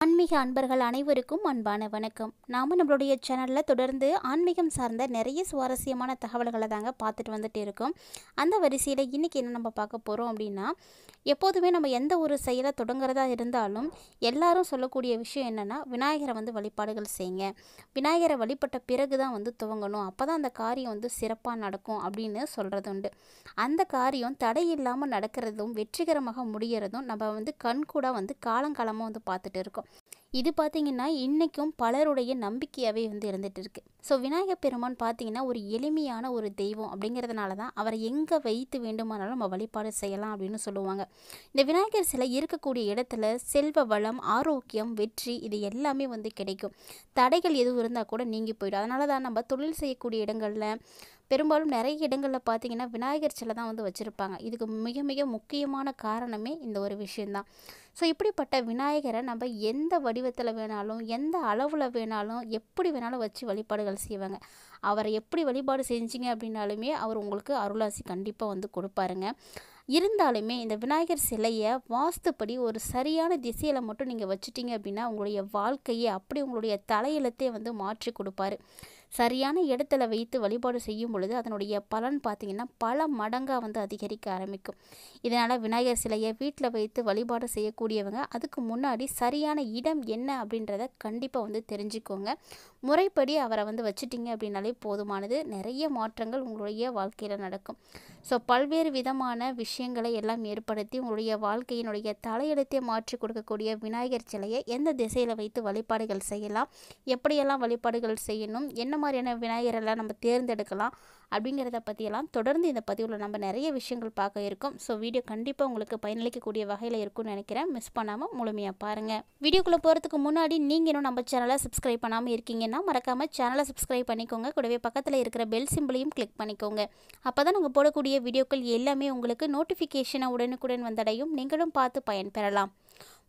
ஆன்மீக அன்பர்கள் அனைவருக்கும் அன்பான வணக்கம். நாம் நம்மளுடைய சேனலில் தொடர்ந்து ஆன்மீகம் சார்ந்த நிறைய சுவாரஸ்யமான தகவல்களை தாங்க பார்த்துட்டு வந்துட்டு இருக்கோம். அந்த வரிசையில் இன்றைக்கி என்ன நம்ம பார்க்க போகிறோம் அப்படின்னா, எப்போதுமே நம்ம எந்த ஒரு செயலை தொடங்குறதா இருந்தாலும் எல்லாரும் சொல்லக்கூடிய விஷயம் என்னென்னா, விநாயகரை வழிபாடுகள் செய்யுங்க. விநாயகரை வழிபட்ட பிறகு தான் துவங்கணும். அப்போ தான் அந்த காரியம் சிறப்பாக நடக்கும் அப்படின்னு சொல்கிறது உண்டு. அந்த காரியம் தடை இல்லாமல் நடக்கிறதும் வெற்றிகரமாக முடிகிறதும் நம்ம கண்கூட காலங்காலமாக பார்த்துட்டு இருக்கோம். இது பார்த்திங்கன்னா இன்றைக்கும் பலருடைய நம்பிக்கையாகவே இருந்துகிட்டு இருக்குது. ஸோ விநாயகர் பெருமான் பார்த்திங்கன்னா ஒரு எளிமையான ஒரு தெய்வம் அப்படிங்கிறதுனால தான் அவரை எங்கே வைத்து வேண்டுமானாலும் நம்ம வழிபாடு செய்யலாம் அப்படின்னு சொல்லுவாங்க. இந்த விநாயகர் சிலை இருக்கக்கூடிய இடத்துல செல்வ வளம், ஆரோக்கியம், வெற்றி இது எல்லாமே கிடைக்கும். தடைகள் எதுவும் இருந்தால் கூட நீங்கி போயிடும். அதனால தான் நம்ம தொழில் செய்யக்கூடிய இடங்களில் பெரும்பாலும் நிறைய இடங்களில் பார்த்திங்கன்னா விநாயகர் சிலை தான் வச்சுருப்பாங்க. இதுக்கு மிக மிக முக்கியமான காரணமே இந்த ஒரு விஷயந்தான். ஸோ இப்படிப்பட்ட விநாயகரை நம்ம எந்த வடிவத்தில் வேணாலும், எந்த அளவில் வேணாலும், எப்படி வேணாலும் வச்சு வழிபாடுகள் செய்வாங்க. அவரை எப்படி வழிபாடு செஞ்சீங்க அப்படின்னாலுமே அவர் உங்களுக்கு அருளாசி கண்டிப்பாக கொடுப்பாருங்க. இருந்தாலுமே இந்த விநாயகர் சிலையை வாஸ்துப்படி ஒரு சரியான திசையில் மட்டும் நீங்கள் வச்சுட்டீங்க அப்படின்னா உங்களுடைய வாழ்க்கையை அப்படி உங்களுடைய தலையெழுத்தே மாற்றி கொடுப்பாரு. சரியான இடத்துல வைத்து வழிபாடு செய்யும் பொழுது அதனுடைய பலன் பார்த்திங்கன்னா பல மடங்காக அதிகரிக்க ஆரம்பிக்கும். இதனால் விநாயகர் சிலையை வீட்டில் வைத்து வழிபாடு செய்யக்கூடியவங்க அதுக்கு முன்னாடி சரியான இடம் என்ன அப்படின்றத கண்டிப்பாக தெரிஞ்சுக்கோங்க. முறைப்படி அவரை வச்சுட்டிங்க அப்படின்னாலே போதுமானது. நிறைய மாற்றங்கள் உங்களுடைய வாழ்க்கையில் நடக்கும். ஸோ பல்வேறு விதமான விஷயங்களை எல்லாம் ஏற்படுத்தி உங்களுடைய வாழ்க்கையினுடைய தலையெழுத்தை மாற்றி கொடுக்கக்கூடிய விநாயகர் சிலையை எந்த திசையில் வைத்து வழிபாடுகள் செய்யலாம், எப்படியெல்லாம் வழிபாடுகள் செய்யணும், என்ன மாதிரியான விநாயகரெல்லாம் நம்ம தேர்ந்தெடுக்கலாம் அப்படிங்கிறத பற்றியெல்லாம் தொடர்ந்து இந்த பதிவில் நம்ம நிறைய விஷயங்கள் பார்க்க இருக்கோம். ஸோ வீடியோ கண்டிப்பாக உங்களுக்கு பயனளிக்கக்கூடிய வகையில் இருக்கும்னு நினைக்கிறேன். மிஸ் பண்ணாமல் முழுமையாக பாருங்கள். வீடியோக்குள்ளே போகிறதுக்கு முன்னாடி நீங்கள் இன்னும் நம்ம சேனலை சப்ஸ்கிரைப் பண்ணாமல் இருக்கீங்கன்னா மறக்காமல் சேனலை சப்ஸ்கிரைப் பண்ணிக்கோங்க. கூடவே பக்கத்தில் இருக்கிற பெல் சிம்பிளையும் கிளிக் பண்ணிக்கோங்க. அப்போ தான் நாங்கள் போடக்கூடிய வீடியோக்கள் எல்லாமே உங்களுக்கு நோட்டிஃபிகேஷனாக உடனுக்குடன் வந்தடையும். நீங்களும் பார்த்து பயன்பெறலாம்.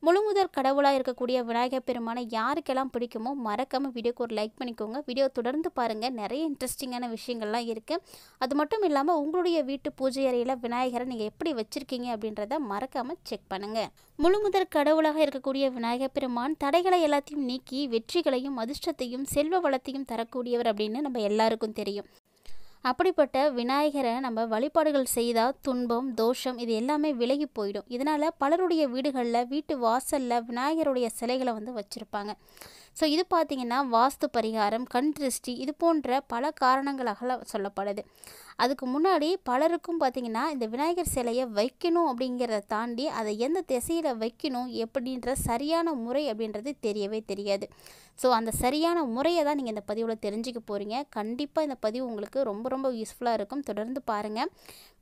முழுமுதற் கடவுளாக இருக்கக்கூடிய விநாயகர் பெருமானை யாருக்கெல்லாம் பிடிக்குமோ மறக்காமல் வீடியோக்கு ஒரு லைக் பண்ணிக்கோங்க. வீடியோ தொடர்ந்து பாருங்கள். நிறைய இன்ட்ரெஸ்டிங்கான விஷயங்கள்லாம் இருக்குது. அது மட்டும் இல்லாமல் உங்களுடைய வீட்டு பூஜை அறையில் விநாயகரை நீங்கள் எப்படி வச்சுருக்கீங்க அப்படின்றத மறக்காமல் செக் பண்ணுங்கள். முழுமுதற் கடவுளாக இருக்கக்கூடிய விநாயகர் பெருமான் தடைகளை எல்லாத்தையும் நீக்கி வெற்றிகளையும் அதிர்ஷ்டத்தையும் செல்வ வளத்தையும் தரக்கூடியவர் அப்படின்னு நம்ம எல்லாருக்கும் தெரியும். அப்படிப்பட்ட விநாயகரை நம்ம வழிபாடுகள் செய்தால் துன்பம், தோஷம் இது எல்லாமே விலகி போயிடும். இதனால் பலருடைய வீடுகளில் வீட்டு வாசலில் விநாயகருடைய சிலைகளை வச்சுருப்பாங்க. ஸோ இது பார்த்திங்கன்னா வாஸ்து பரிகாரம், கண் திருஷ்டி இது போன்ற பல காரணங்களாக சொல்லப்படுது. அதுக்கு முன்னாடி பலருக்கும் பார்த்திங்கன்னா இந்த விநாயகர் சிலையை வைக்கணும் அப்படிங்கிறத தாண்டி அதை எந்த திசையில் வைக்கணும் எப்படின்ற சரியான முறை அப்படின்றது தெரியவே தெரியாது. ஸோ அந்த சரியான முறையை தான் நீங்கள் இந்த பதிவில் தெரிஞ்சுக்க போகிறீங்க. கண்டிப்பாக இந்த பதிவு உங்களுக்கு ரொம்ப ரொம்ப யூஸ்ஃபுல்லாக இருக்கும். தொடர்ந்து பாருங்கள்.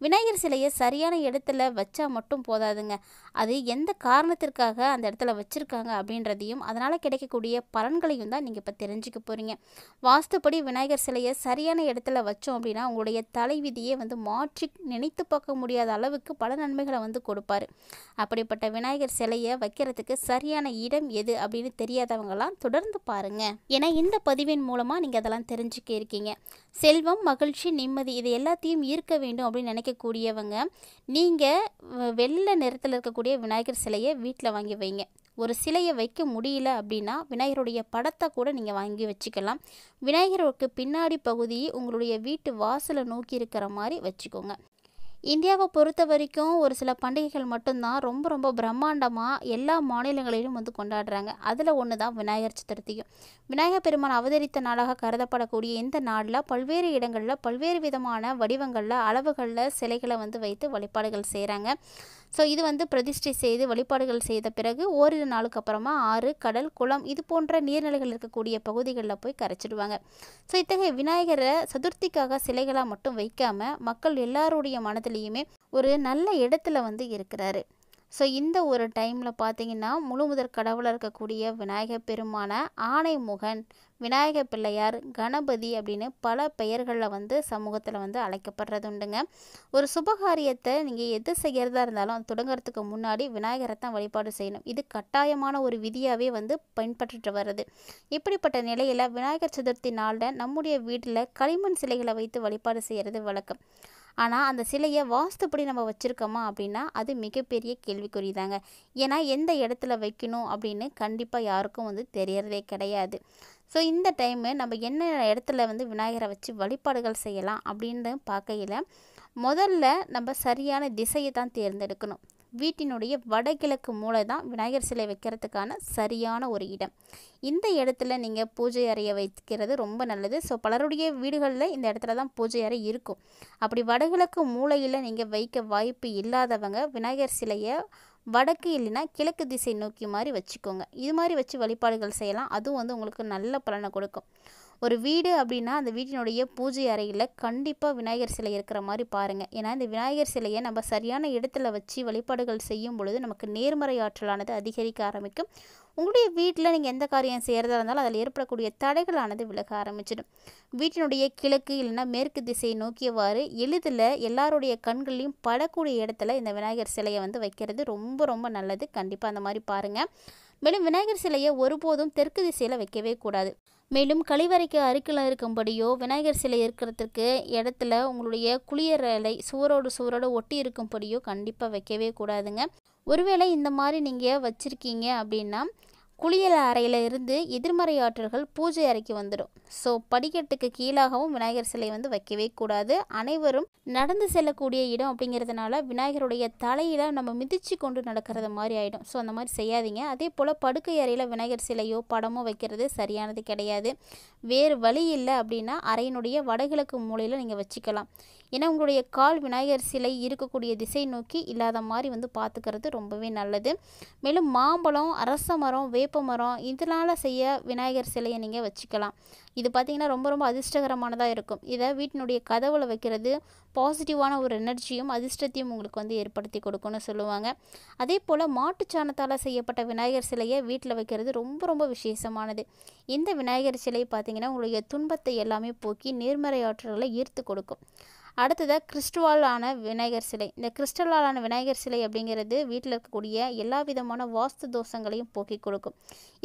விநாயகர் சிலையை சரியான இடத்துல வச்சா மட்டும் போதாதுங்க. அது எந்த காரணத்திற்காக அந்த இடத்துல வச்சுருக்காங்க அப்படின்றதையும் அதனால் கிடைக்கக்கூடிய பலன்களையும் தான் நீங்கள் இப்போ தெரிஞ்சுக்க போகிறீங்க. வாஸ்துப்படி விநாயகர் சிலையை சரியான இடத்துல வச்சோம் அப்படின்னா உங்களுடைய தலைவிதியை மாற்றி நினைத்து பார்க்க முடியாத அளவுக்கு பல நன்மைகளை கொடுப்பாரு. அப்படிப்பட்ட விநாயகர் சிலையை வைக்கிறதுக்கு சரியான இடம் எது அப்படின்னு தெரியாதவங்களாம் தொடர்ந்து பாருங்க. ஏன்னா இந்த பதிவின் மூலமாக நீங்கள் அதெல்லாம் தெரிஞ்சுக்க இருக்கீங்க. செல்வம், மகிழ்ச்சி, நிம்மதி இது எல்லாத்தையும் ஈர்க்க வேண்டும் அப்படின்னு நினைக்கக்கூடியவங்க நீங்கள் வெள்ளை நிறத்தில் இருக்கக்கூடிய விநாயகர் சிலையை வீட்டில் வாங்கி வைங்க. ஒரு சிலையை வைக்க முடியல அப்படின்னா விநாயகருடைய படத்தை கூட நீங்கள் வாங்கி வச்சுக்கலாம். விநாயகருக்கு பின்னாடி பகுதி உங்களுடைய வீட்டு வாசலை நோக்கி இருக்கிற மாதிரி வச்சுக்கோங்க. இந்தியாவை பொறுத்த வரைக்கும் ஒரு சில பண்டிகைகள் மட்டும்தான் ரொம்ப ரொம்ப பிரம்மாண்டமாக எல்லா மாநிலங்களிலும் கொண்டாடுறாங்க. அதில் ஒன்று தான் விநாயகர் சதுர்த்தியும். விநாயகர் பெருமான் அவதரித்த நாளாக கருதப்படக்கூடிய இந்த நாளில் பல்வேறு இடங்களில் பல்வேறு விதமான வடிவங்களில் அளவுகளில் சிலைகளை வைத்து வழிபாடுகள் செய்கிறாங்க. ஸோ இது பிரதிஷ்டை செய்து வழிபாடுகள் செய்த பிறகு ஓரிரு நாளுக்கு அப்புறமா ஆறு, கடல், குளம் இது போன்ற நீர்நிலைகள் இருக்கக்கூடிய பகுதிகளில் போய் கரைச்சிடுவாங்க. ஸோ இத்தகைய விநாயகரை சதுர்த்திக்காக சிலைகளாக மட்டும் வைக்காமல் மக்கள் எல்லாருடைய மனதிலையுமே ஒரு நல்ல இடத்துல இருக்கிறாரு. ஸோ இந்த ஒரு டைமில் பார்த்திங்கன்னா முழுமுதற் கடவுளாக இருக்கக்கூடிய விநாயகர் பெருமான ஆனைமுகன், விநாயகர் பிள்ளையார், கணபதி அப்படின்னு பல பெயர்களில் சமூகத்தில் அழைக்கப்படுறது உண்டுங்க. ஒரு சுபகாரியத்தை நீங்கள் எது செய்கிறதா இருந்தாலும் அது தொடங்குறதுக்கு முன்னாடி விநாயகரை தான் வழிபாடு செய்யணும். இது கட்டாயமான ஒரு விதியாகவே பின்பற்றிட்டு வருது. இப்படிப்பட்ட நிலையில் விநாயகர் சதுர்த்தி நாளில் நம்முடைய வீட்டில் களிமண் சிலைகளை வைத்து வழிபாடு செய்கிறது வழக்கம். ஆனால் அந்த சிலையை வாஸ்துப்படி நம்ம வச்சுருக்கோமா அப்படின்னா அது மிகப்பெரிய கேள்விக்குறி தாங்க. ஏன்னா எந்த இடத்துல வைக்கணும் அப்படின்னு கண்டிப்பாக யாருக்கும் வந்து தெரியறதே கிடையாது. ஸோ இந்த டைமு நம்ம என்ன இடத்துல வந்து விநாயகரை வச்சு வழிபாடுகள் செய்யலாம் அப்படின்னு பார்க்கையில் முதல்ல நம்ம சரியான திசையை தான் தேர்ந்தெடுக்கணும். வீட்டினுடைய வடகிழக்கு மூலை தான் விநாயகர் சிலை வைக்கிறதுக்கான சரியான ஒரு இடம். இந்த இடத்துல நீங்கள் பூஜை அறையை வைக்கிறது ரொம்ப நல்லது. ஸோ பலருடைய வீடுகளில் இந்த இடத்துல தான் பூஜை அறை இருக்கும். அப்படி வடகிழக்கு மூலையில் நீங்கள் வைக்க வாய்ப்பு இல்லாதவங்க விநாயகர் சிலையை வடக்கு இல்லைன்னா கிழக்கு திசை நோக்கி மாதிரி வச்சுக்கோங்க. இது மாதிரி வச்சு வழிபாடுகள் செய்யலாம். அதுவும் வந்து உங்களுக்கு நல்ல பலனை கொடுக்கும். ஒரு வீடு அப்படின்னா அந்த வீட்டினுடைய பூஜை அறையில் கண்டிப்பாக விநாயகர் சிலை இருக்கிற மாதிரி பாருங்கள். ஏன்னா இந்த விநாயகர் சிலையை நம்ம சரியான இடத்துல வச்சு வழிபாடுகள் செய்யும் பொழுது நமக்கு நேர்மறை ஆற்றலானது அதிகரிக்க ஆரம்பிக்கும். உங்களுடைய வீட்டில் நீங்கள் எந்த காரியம் செய்கிறதா இருந்தாலும் அதில் ஏற்படக்கூடிய தடைகளானது விலக ஆரம்பிச்சிடும். வீட்டினுடைய கிழக்கு இல்லைன்னா மேற்கு திசையை நோக்கியவாறு எளிதில் எல்லாருடைய கண்களையும் படக்கூடிய இடத்துல இந்த விநாயகர் சிலையை வந்து வைக்கிறது ரொம்ப ரொம்ப நல்லது. கண்டிப்பாக அந்த மாதிரி பாருங்கள். மேலும் விநாயகர் சிலையை ஒருபோதும் தெற்கு திசையில் வைக்கவே கூடாது. மேலும் கழிவறைக்கு அருகில் இருக்கும்படியோ விநாயகர் சிலை இருக்கிறதுக்கு இடத்துல உங்களுடைய குளியலறை சுவரோடு ஒட்டி இருக்கும்படியோ கண்டிப்பாக வைக்கவே கூடாதுங்க. ஒருவேளை இந்த மாதிரி நீங்கள் வச்சுருக்கீங்க அப்படின்னா குளியல் அறையில் இருந்து எதிர்மறை ஆற்றல்கள் பூஜை அறைக்கு வந்துடும். ஸோ படிக்கட்டுக்கு கீழாகவும் விநாயகர் சிலை வந்து வைக்கவே கூடாது. அனைவரும் நடந்து செல்லக்கூடிய இடம் அப்படிங்கிறதுனால விநாயகருடைய தலையில் நம்ம மிதித்து கொண்டு நடக்கிறது மாதிரி ஆகிடும். ஸோ அந்த மாதிரி செய்யாதீங்க. அதே போல் படுக்கை அறையில் விநாயகர் சிலையோ படமோ வைக்கிறது சரியானது கிடையாது. வேறு வழி இல்லை அப்படின்னா அறையினுடைய வடகிழக்கு மூலையில் நீங்கள் வச்சுக்கலாம். ஏன்னா உங்களுடைய கால் விநாயகர் சிலை இருக்கக்கூடிய திசை நோக்கி இல்லாத மாதிரி வந்து பார்த்துக்கிறது ரொம்பவே நல்லது. மேலும் மாம்பழம், அரச மரம், வேப்ப மரம் இதனால் செய்ய விநாயகர் சிலையை நீங்கள் வச்சுக்கலாம். இது பார்த்திங்கன்னா ரொம்ப ரொம்ப அதிர்ஷ்டகரமானதாக இருக்கும். இதை வீட்டினுடைய கதவுல வைக்கிறது பாசிட்டிவான ஒரு எனர்ஜியும் அதிர்ஷ்டத்தையும் உங்களுக்கு வந்து ஏற்படுத்தி கொடுக்கும்னு சொல்லுவாங்க. அதே போல் மாட்டுச்சாணத்தால் செய்யப்பட்ட விநாயகர் சிலையை வீட்டில் வைக்கிறது ரொம்ப ரொம்ப விசேஷமானது. இந்த விநாயகர் சிலை பார்த்திங்கன்னா உங்களுடைய துன்பத்தை எல்லாமே போக்கி நேர்மறை ஆற்றல்களை ஈர்த்து கொடுக்கும். அடுத்ததாக கிறிஸ்டுவாலான விநாயகர் சிலை. இந்த கிறிஸ்டலாலான விநாயகர் சிலை அப்படிங்கிறது வீட்டில் இருக்கக்கூடிய எல்லா விதமான வாஸ்து தோஷங்களையும் போக்கி கொடுக்கும்.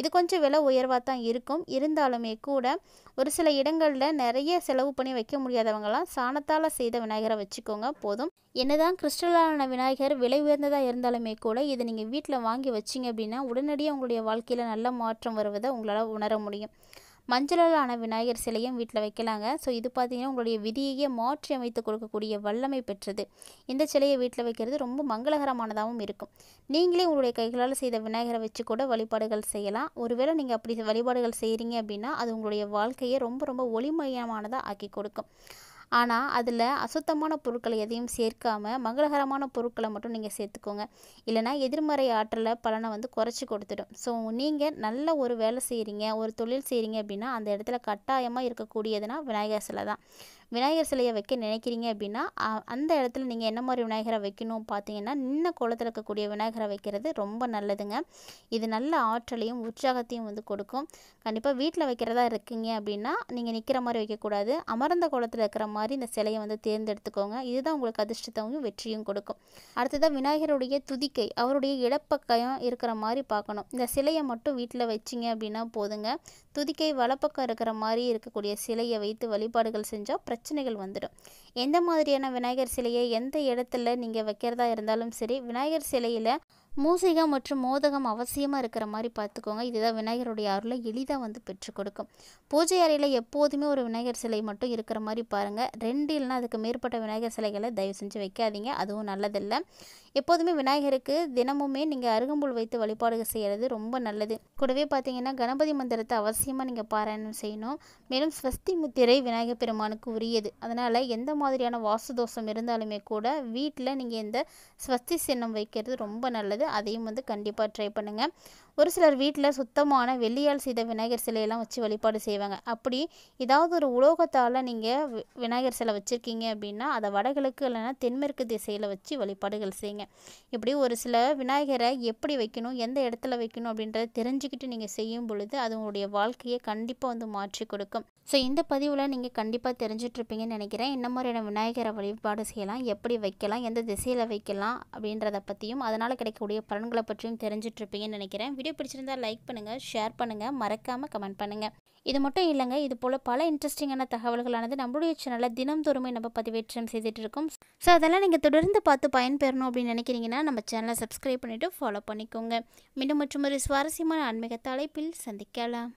இது கொஞ்சம் விலை உயர்வாக தான் இருக்கும். இருந்தாலுமே கூட ஒரு சில இடங்களில் நிறைய செலவு பண்ணி வைக்க முடியாதவங்களாம் சாணத்தால் செய்த விநாயகரை வச்சுக்கோங்க போதும். என்னதான் கிறிஸ்டலான விநாயகர் விலை உயர்ந்ததாக இருந்தாலுமே கூட இதை நீங்கள் வீட்டில் வாங்கி வச்சிங்க அப்படின்னா உடனடியாக உங்களுடைய வாழ்க்கையில் நல்ல மாற்றம் வருவதை உங்களால் உணர முடியும். மஞ்சளாலான விநாயகர் சிலையும் வீட்டில் வைக்கலாங்க. ஸோ இது பார்த்திங்கன்னா உங்களுடைய விதியையே மாற்றி அமைத்து கொடுக்கக்கூடிய வல்லமை பெற்றது. இந்த சிலையை வீட்டில் வைக்கிறது ரொம்ப மங்களகரமானதாகவும் இருக்கும். நீங்களே உங்களுடைய கைகளால் செய்த விநாயகரை வச்சு கூட வழிபாடுகள் செய்யலாம். ஒருவேளை நீங்கள் அப்படி வழிபாடுகள் செய்கிறீங்க அப்படின்னா அது உங்களுடைய வாழ்க்கையை ரொம்ப ரொம்ப ஒளிமயமானதாக ஆக்கி கொடுக்கும். ஆனால் அதில் அசுத்தமான பொருட்களை எதையும் சேர்க்காமல் மங்களகரமான பொருட்களை மட்டும் நீங்கள் சேர்த்துக்கோங்க. இல்லைனா எதிர்மறை ஆற்றலை பலனை வந்து குறைச்சி கொடுத்துடும். ஸோ நீங்கள் நல்ல ஒரு வேலை செய்கிறீங்க, ஒரு தொழில் செய்கிறீங்க அப்படின்னா அந்த இடத்துல கட்டாயமாக இருக்கக்கூடியதுன்னா விநாயகர் சிலை தான். விநாயகர் சிலையை வைக்க நினைக்கிறீங்க அப்படின்னா அந்த இடத்துல நீங்கள் என்ன மாதிரி விநாயகரை வைக்கணும் பார்த்தீங்கன்னா நின்ன கோலத்தில் இருக்கக்கூடிய விநாயகரை வைக்கிறது ரொம்ப நல்லதுங்க. இது நல்ல ஆற்றலையும் உற்சாகத்தையும் வந்து கொடுக்கும். கண்டிப்பாக வீட்டில் வைக்கிறதா இருக்கீங்க அப்படின்னா நீங்கள் நிற்கிற மாதிரி வைக்கக்கூடாது. அமர்ந்த கோலத்தில் இருக்கிற மாதிரி இந்த சிலையை வந்து தேர்ந்தெடுத்துக்கோங்க. இதுதான் உங்களுக்கு அதிர்ஷ்டத்தையும் வெற்றியும் கொடுக்கும். அடுத்ததாக விநாயகருடைய துதிக்கை அவருடைய இடப்பக்கம் இருக்கிற மாதிரி பார்க்கணும். இந்த சிலையை மட்டும் வீட்டில் வச்சிங்க அப்படின்னா போதுங்க. துதிக்கை வலப்பக்கம் இருக்கிற மாதிரி இருக்கக்கூடிய சிலையை வைத்து வழிபாடுகள் செஞ்சால் பிரச்சனைகள் வந்துடும். எந்த மாதிரியான விநாயகர் சிலையை எந்த இடத்துல நீங்கள் வைக்கிறதா இருந்தாலும் சரி விநாயகர் சிலையில் மூசிகம் மற்றும் மோதகம் அவசியமாக இருக்கிற மாதிரி பார்த்துக்கோங்க. இதுதான் விநாயகருடைய அருளை எளிதாக வந்து பெற்றுக் கொடுக்கும். பூஜை அறையில் எப்போதுமே ஒரு விநாயகர் சிலை மட்டும் இருக்கிற மாதிரி பாருங்கள். 2 இல்லைனா அதுக்கு மேற்பட்ட விநாயகர் சிலைகளை தயவு செஞ்சு வைக்காதீங்க. அதுவும் நல்லதில்லை. எப்போதுமே விநாயகருக்கு தினமுமே நீங்கள் அருகம்புல் வைத்து வழிபாடு செய்கிறது ரொம்ப நல்லது. கூடவே பார்த்தீங்கன்னா கணபதி மந்திரத்தை அவசியமாக நீங்கள் பாராயணம் செய்யணும். மேலும் ஸ்வஸ்தி முத்திரை விநாயகர் பெருமானுக்கு உரியது. அதனால் எந்த மாதிரியான வாஸ்து தோஷம் இருந்தாலுமே கூட வீட்டில் நீங்கள் இந்த ஸ்வஸ்தி சின்னம் வைக்கிறது ரொம்ப நல்லது. அதையும் வந்து கண்டிப்பாக ட்ரை பண்ணுங்கள். ஒரு சிலர் வீட்டில் சுத்தமான வெள்ளியால் செய்த விநாயகர் சிலையெல்லாம் வச்சு வழிபாடு செய்வாங்க. அப்படி ஏதாவது ஒரு உலோகத்தால் நீங்கள் விநாயகர் சிலை வச்சுருக்கீங்க அப்படின்னா அதை வடகிழக்கு இல்லைன்னா தென்மேற்கு திசையில் வச்சு வழிபாடுகள் செய்யுங்க. இப்படி ஒரு சில விநாயகரை எப்படி வைக்கணும், எந்த இடத்துல வைக்கணும் அப்படின்றத தெரிஞ்சுக்கிட்டு நீங்கள் செய்யும் பொழுது அது உங்களுடைய வாழ்க்கையை கண்டிப்பாக வந்து மாற்றி கொடுக்கும். ஸோ இந்த பதிவில் நீங்கள் கண்டிப்பாக தெரிஞ்சிட்ருப்பீங்கன்னு நினைக்கிறேன். என்ன மாதிரியான விநாயகரை வழிபாடு செய்யலாம், எப்படி வைக்கலாம், எந்த திசையில் வைக்கலாம் அப்படின்றத பற்றியும் அதனால் கிடைக்கக்கூடிய அதனுடைய பலன்களை பற்றியும் தெரிஞ்சிட்ருப்பீங்கன்னு நினைக்கிறேன். வீடியோ பிடிச்சிருந்தால் லைக் பண்ணுங்கள், ஷேர் பண்ணுங்கள், மறக்காமல் கமெண்ட் பண்ணுங்கள். இது மட்டும் இல்லைங்க, இது போல் பல இன்ட்ரெஸ்டிங்கான தகவல்களானது நம்மளுடைய சேனலில் தினம்தோறுமே நம்ம பதிவேற்றம் செய்துட்டு இருக்கோம். ஸோ அதெல்லாம் நீங்கள் தொடர்ந்து பார்த்து பயன்பெறணும் அப்படின்னு நினைக்கிறீங்கன்னா நம்ம சேனலை சப்ஸ்கிரைப் பண்ணிவிட்டு ஃபாலோ பண்ணிக்கோங்க. மீண்டும் மற்றும் ஒரு சுவாரஸ்யமான ஆன்மீக தலைப்பில் சந்திக்கலாம்.